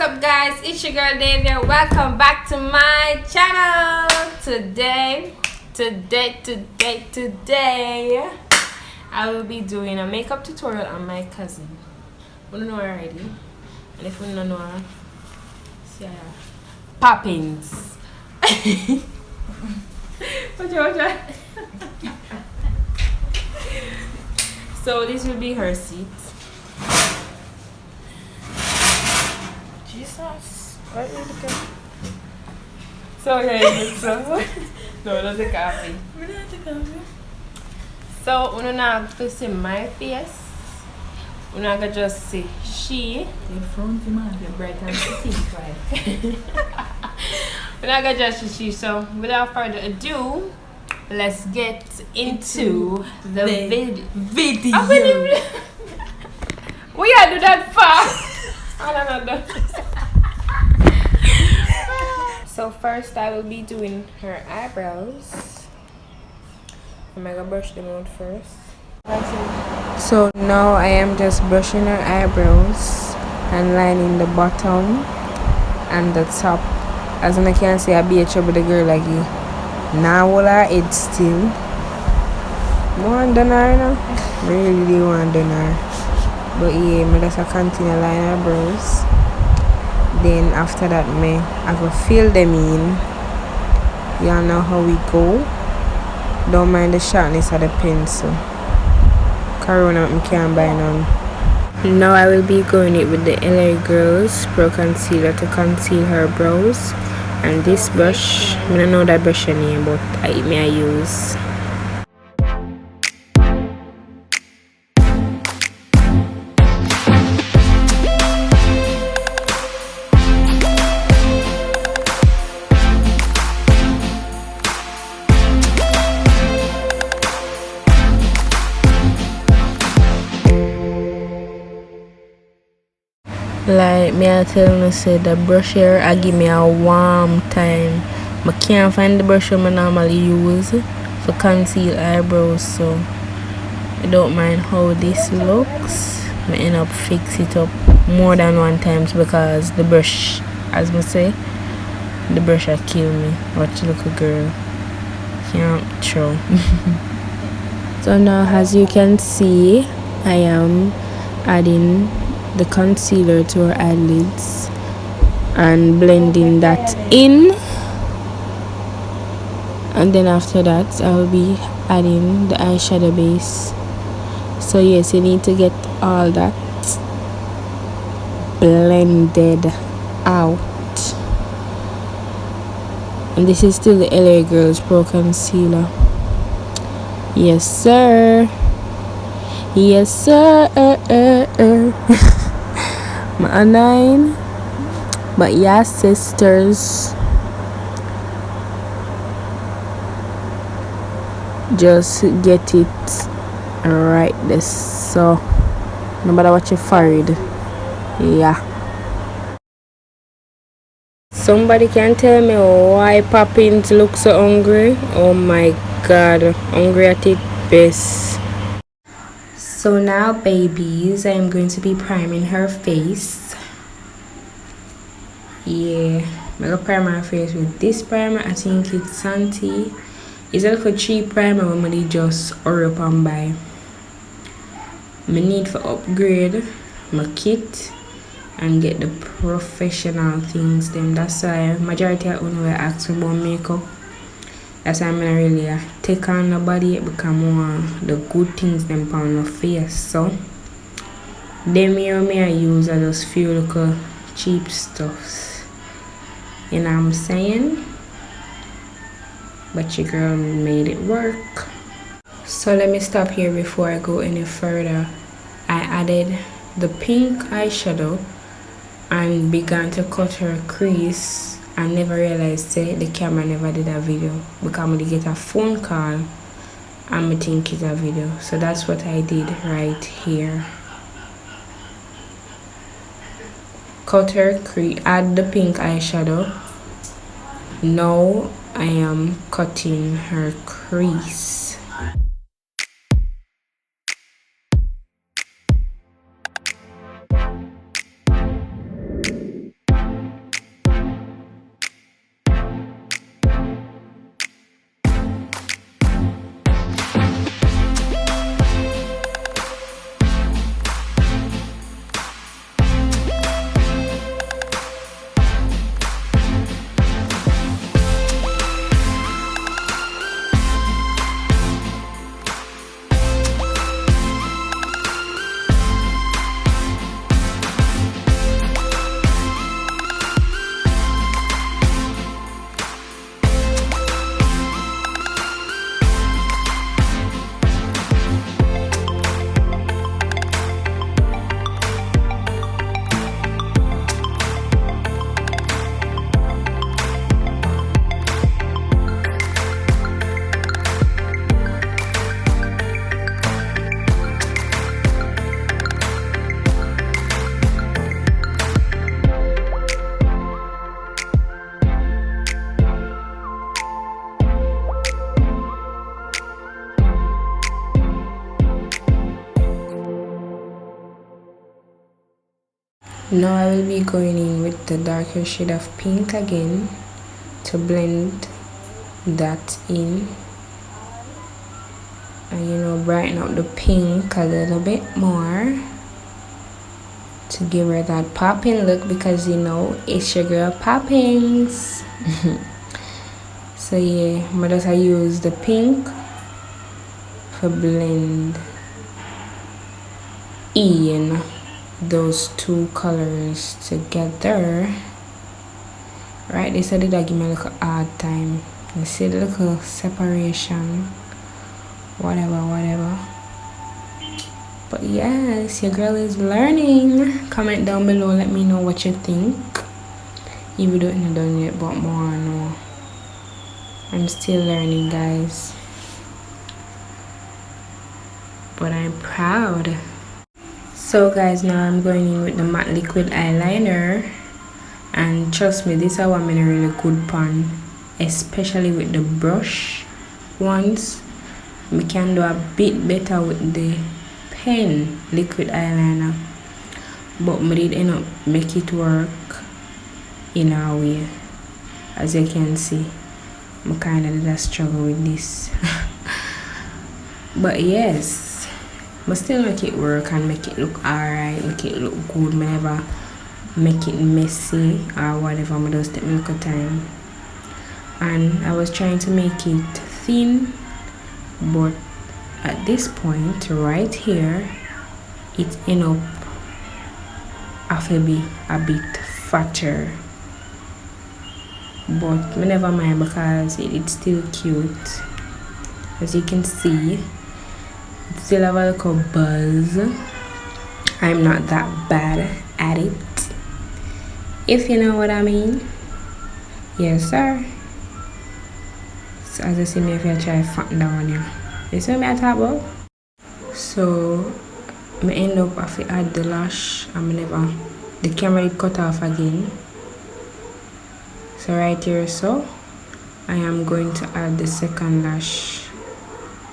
up guys, it's your girl Davia. Welcome back to my channel. Today I will be doing a makeup tutorial on my cousin. We don't know her already, and if we don't know her, see her Poppins. What? So this will be her seat. Jesus, what is it? So guys, no, that's a coffee. So we're not to see my face. We're not gonna just see she. The front man, the bright and pretty right. We're not gonna just see she. So without further ado, let's get into the video. We gotta do that fast. I don't know. So first I will be doing her eyebrows. I'm gonna brush them out first. So now I am just brushing her eyebrows and lining the bottom and the top. As I can see, I be a trouble the girl like you. Now all her head still. More than her now. Really want done her. But yeah, I just continue line her brows. Then after that I will fill them in. Y'all know how we go. Don't mind the sharpness of the pencil. Corona I can't buy none. Now I will be going it with the LA Girls Pro Concealer to conceal her brows. And this brush, I don't know that brush name, but I use. Like me I tell you, say the brush here I give me a warm time. I can't find the brush I normally use for conceal eyebrows, so I don't mind how this looks. I end up fix it up more than one times because the brush, as I say, the brush will kill me. Watch look a girl. Can't throw. So now as you can see, I am adding the concealer to her eyelids and blending that in, and then after that I will be adding the eyeshadow base. So yes, you need to get all that blended out. And this is still the LA Girls Pro Concealer. Yes sir. Yes sir. My 9, but yeah sisters, just get it right this, so no matter what you forehead, yeah. Somebody can tell me why Poppins look so hungry? Oh my god, hungry at it best. So now babies, I am going to be priming her face. Yeah, I'm going to prime her face with this primer. I think it's Santi. It's a little cheap primer when I just hurry up and buy. I need to upgrade my kit and get the professional things them. That's why majority of them will ask me about makeup. That's why I'm not really take on nobody because more the good things them on my face. So them here me I use are those few little cheap stuffs. You know what I'm saying? But your girl made it work. So let me stop here before I go any further. I added the pink eyeshadow and began to cut her crease. I never realized the camera never did a video because I'm gonna get a phone call and I think it's a video. So that's what I did right here. Cut her crease, add the pink eyeshadow. Now I am cutting her crease. Now I will be going in with the darker shade of pink again to blend that in and, you know, brighten up the pink a little bit more to give her that popping look, because, you know, it's your girl Poppings. So yeah, but I use the pink for blend in those two colors together. Right, they said that give me a little hard time. You see the little separation, whatever. But yes, your girl is learning. Comment down below, let me know what you think. If you don't know done yet, but more no, I'm still learning, guys, but I'm proud. So guys, now I'm going in with the matte liquid eyeliner, and trust me, this is what I'm really good pan, especially with the brush ones. We can do a bit better with the pen liquid eyeliner, but I did end up make it work in a way. As you can see, I kind of did a struggle with this. But yes, but still make it work and make it look alright, make it look good. I never make it messy or whatever. I just take my little time, and I was trying to make it thin, but at this point right here it end up have to be a bit fatter, but I never mind because it's still cute. As you can see, it still have a little buzz. I'm not that bad at it, if you know what I mean. Yes sir. So as you see me, if I try fat down here, you see what I talk about? So I end up have to add the lash, and the camera did cut off again. So right here, so I am going to add the second lash.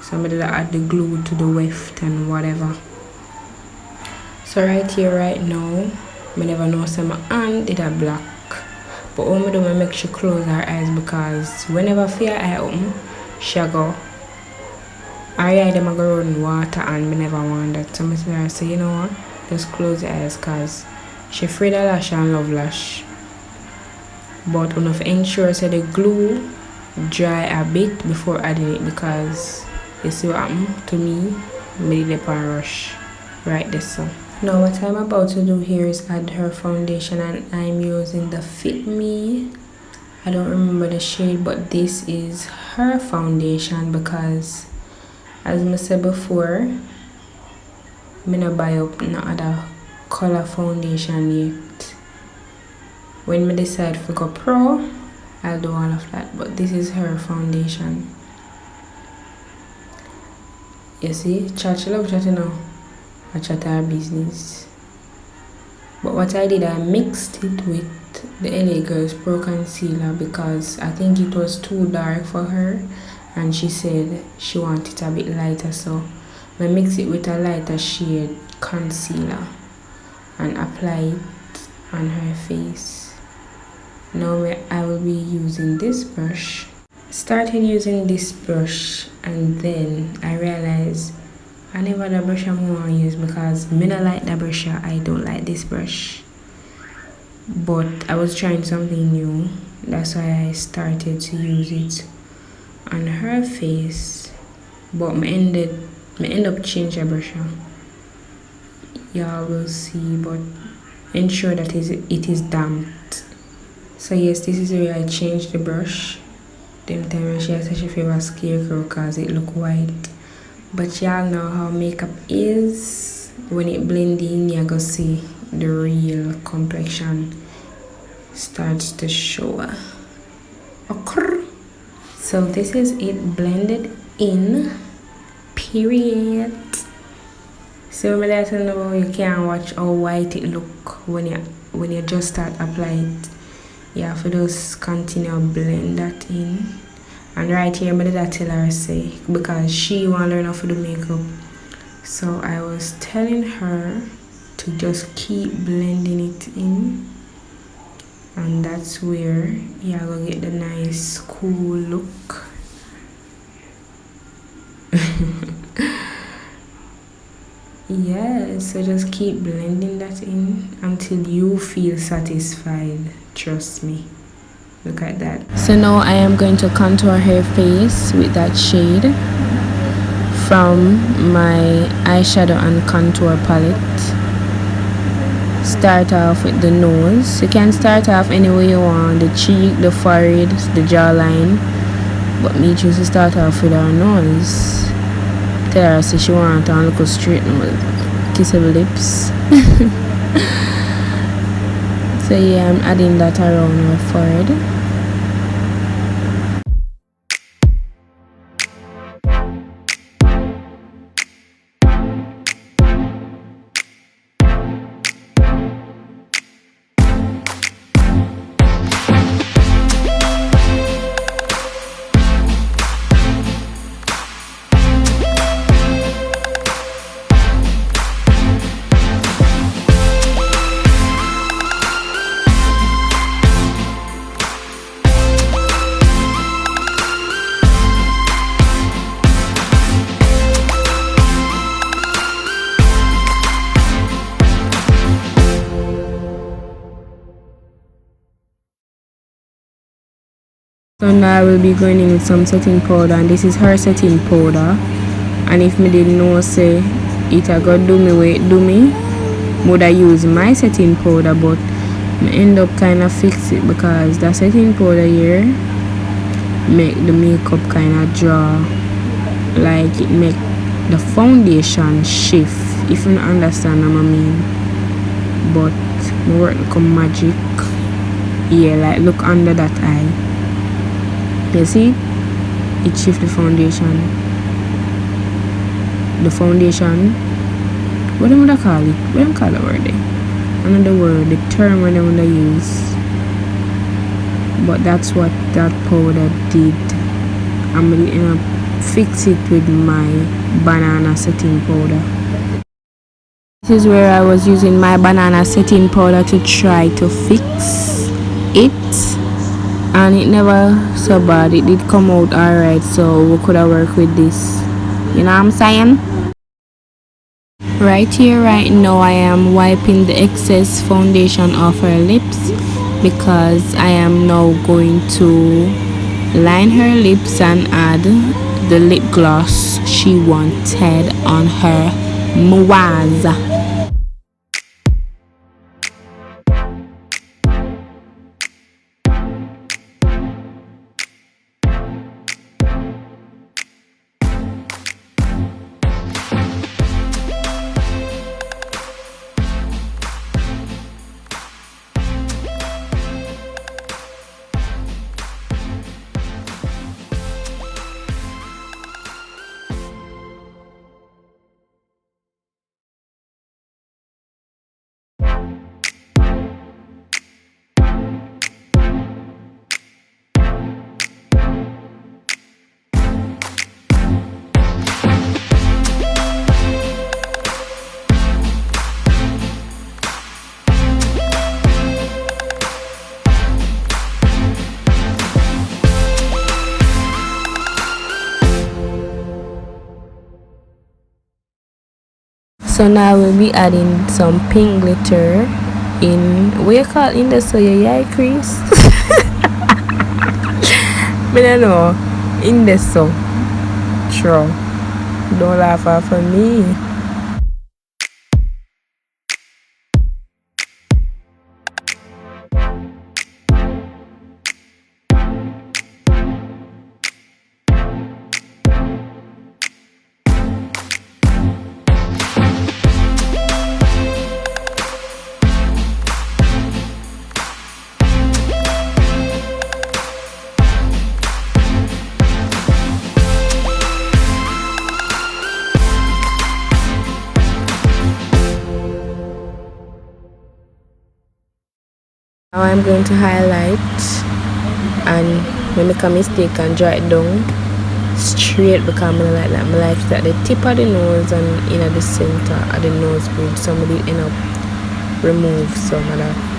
So I'm going to add the glue to the weft and whatever. So right here, right now, I never know some hand did a black. But what I do, I make sure close her eyes, because whenever her eye open, she go, her eye them a go run water, and I never want that. So I tell her, so you know what, just close your eyes, because she afraid of lash and love lash. But enough ensure so the glue dry a bit before adding it, because you see what happened to me, made the pan rush right there. So now what I'm about to do here is add her foundation, and I'm using the Fit Me. I don't remember the shade, but this is her foundation, because as I said before, I'm not buy up no other color foundation yet. When I decide to go pro, I'll do all of that, but this is her foundation. You see, she love chatting now. I chat her business. But what I did, I mixed it with the LA Girls Pro Concealer, because I think it was too dark for her, and she said she wanted it a bit lighter, so I mix it with a lighter shade concealer and apply it on her face. Now I will be using this brush. Started using this brush, and then I realized I never the brush I'm going to use, because I don't like the brush. I don't like this brush, but I was trying something new. That's why I started to use it on her face, but I end up changing the brush. Y'all will see, but ensure that it is damped. So yes, this is where I changed the brush. Them time when she said she feel a scarecrow because it look white. But y'all know how makeup is. When it blend in, you go see the real complexion starts to show. Okay. So this is it blended in. Period. So when I tell you, you can't watch how white it look when you just start applying it. You have to just continue blend that in. And right here, I did tell her say, because she want to learn how to do makeup. So I was telling her to to just keep blending it in, and that's where you're gonna get the nice cool look. Yeah, so just keep blending that in until you feel satisfied. Trust me. Look at that. So now I am going to contour her face with that shade from my eyeshadow and contour palette. Start off with the nose. You can start off any way you want, the cheek, the forehead, the jawline, but me choose to start off with her nose. Tell her so she want a little straight nose, kiss her lips. So yeah, I'm adding that around her forehead. So now I will be going in with some setting powder, and this is her setting powder. And if me didn't know say it a go do me way do me, would I use my setting powder, but I end up kind of fix it because the setting powder here make the makeup kind of draw, like it make the foundation shift, if you understand what I mean. But my work come magic. Yeah, like look under that eye. You see, it shift the foundation. The foundation. What do I call it? What do I call the word there? Another word, the term when I want to use. But that's what that powder did. I'm gonna fix it with my banana setting powder. This is where I was using my banana setting powder to try to fix it. And it never so bad, it did come out alright, so we could have worked with this, you know what I'm saying? Right here, right now, I am wiping the excess foundation off her lips because I am now going to line her lips and add the lip gloss she wanted on her moise. So now we'll be adding some pink glitter in, what you call in the so your eye crease? I don't know, in the so. True. Don't laugh off of me. Now I'm going to highlight, and when I make a mistake and draw it down straight because I like that. I like it at the tip of the nose and in the center of the nose bridge. So I did end up remove some of that.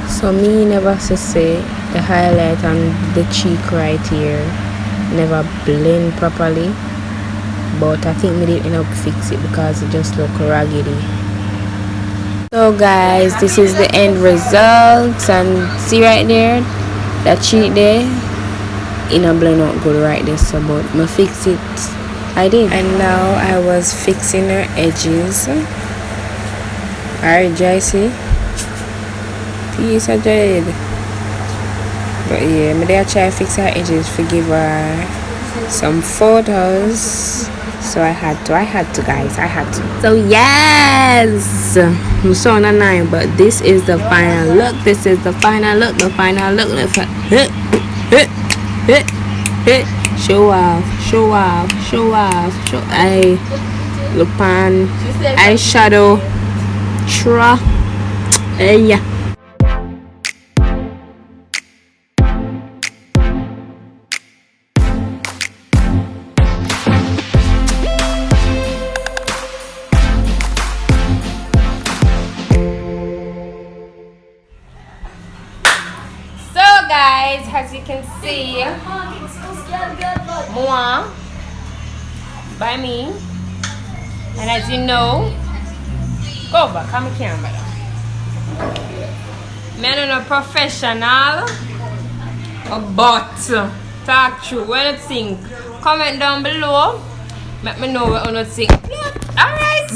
So me never say the highlight on the cheek right here never blend properly, but I think we did end up fix it because it just look raggedy. So guys, this is the end result, and see right there that cheek there in a blend out good right there, so but I fix it. I did. And now I was fixing her edges. Alright, Jicey. Peace I did. But yeah, I'm gonna try to fix her edges to give her some photos. So I had to guys, I had to. So yes, I'm so annoying, but this is the final look. This is the final look. The final look. Show off, show off, show off, show. I look on eyeshadow. Tra. Yeah. Guys, as you can see, moi by me, and as you know, go back, come camera. Man, I'm a professional, but talk true. What you think? Comment down below. Let me know what you think. Yeah, alright.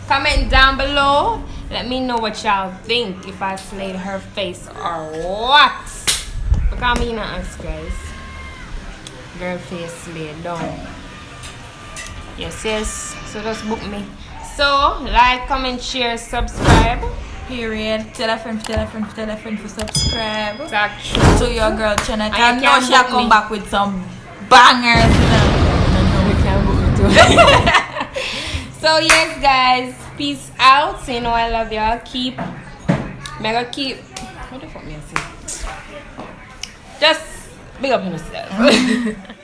Comment down below. Let me know what y'all think, if I slayed her face or what. Because I'm gonna ask guys. Girl face slayed down. Yes, yes. So just book me. So, like, comment, share, subscribe. Period. Tell a friend to subscribe. That's true. To your girl channel. I know she'll come back with some bangers. You can book me too. So yes guys, peace out. So you know I love y'all. Keep mega keep what the fuck me I say? Just big up yourself.